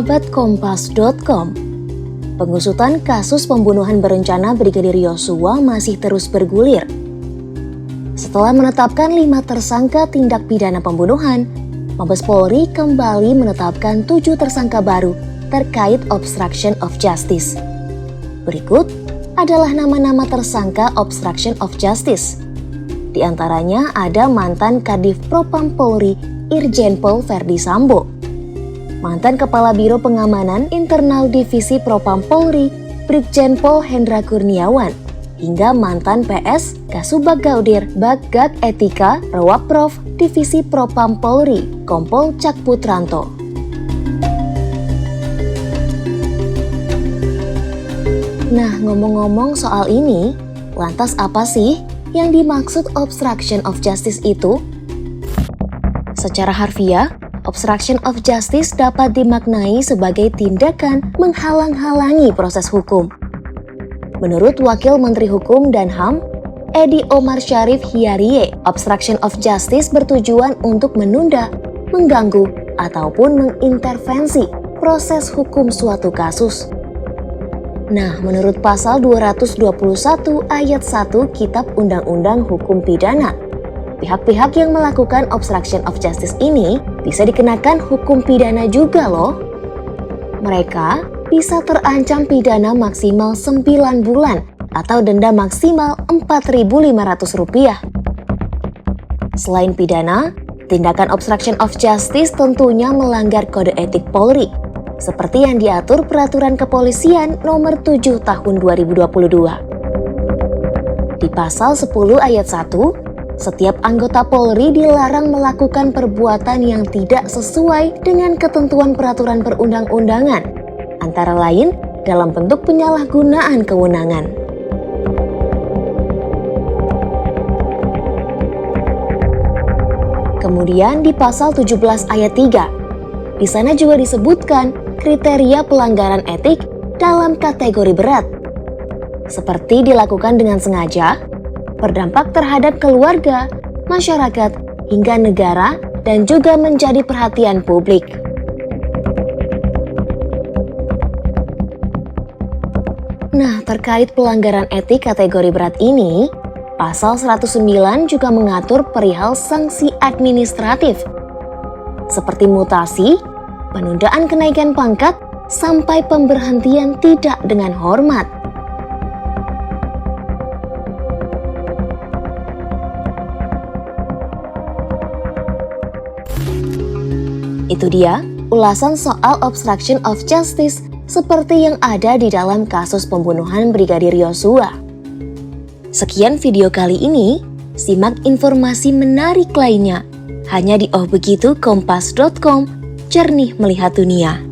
sahabat Kompas.com. Pengusutan kasus pembunuhan berencana Brigadir Yosua masih terus bergulir. Setelah menetapkan 5 tersangka tindak pidana pembunuhan, Mabes Polri kembali menetapkan 7 tersangka baru terkait obstruction of justice. Berikut adalah nama-nama tersangka obstruction of justice. Di antaranya ada mantan Kadif Propam Polri Irjen Pol Verdi Sambo, mantan Kepala Biro Pengamanan Internal Divisi Propam Polri Brigjen Pol Hendra Kurniawan, hingga mantan PS Kasubag Gaudir Baggag Etika Rowaprov Divisi Propam Polri Kompol Cak Putranto. Nah, ngomong-ngomong soal ini, lantas apa sih yang dimaksud obstruction of justice itu? Secara harfiah, obstruction of justice dapat dimaknai sebagai tindakan menghalang-halangi proses hukum. Menurut Wakil Menteri Hukum dan HAM, Edi Omar Syarif Hiarie, obstruction of justice bertujuan untuk menunda, mengganggu, ataupun mengintervensi proses hukum suatu kasus. Nah, menurut pasal 221 ayat 1 Kitab Undang-Undang Hukum Pidana, pihak-pihak yang melakukan obstruction of justice ini bisa dikenakan hukum pidana juga loh. Mereka bisa terancam pidana maksimal 9 bulan atau denda maksimal Rp4.500. Selain pidana, tindakan obstruction of justice tentunya melanggar kode etik Polri, seperti yang diatur Peraturan Kepolisian Nomor 7 Tahun 2022. Di pasal 10 ayat 1, setiap anggota Polri dilarang melakukan perbuatan yang tidak sesuai dengan ketentuan peraturan perundang-undangan, antara lain dalam bentuk penyalahgunaan kewenangan. Kemudian di pasal 17 ayat 3, di sana juga disebutkan kriteria pelanggaran etik dalam kategori berat, seperti dilakukan dengan sengaja, berdampak terhadap keluarga, masyarakat, hingga negara, dan juga menjadi perhatian publik. Nah, terkait pelanggaran etik kategori berat ini, pasal 109 juga mengatur perihal sanksi administratif, seperti mutasi, penundaan kenaikan pangkat, sampai pemberhentian tidak dengan hormat. Itu dia ulasan soal obstruction of justice seperti yang ada di dalam kasus pembunuhan Brigadir Yosua. Sekian video kali ini, simak informasi menarik lainnya hanya di Oh Begitu Kompas.com. Jernih melihat dunia.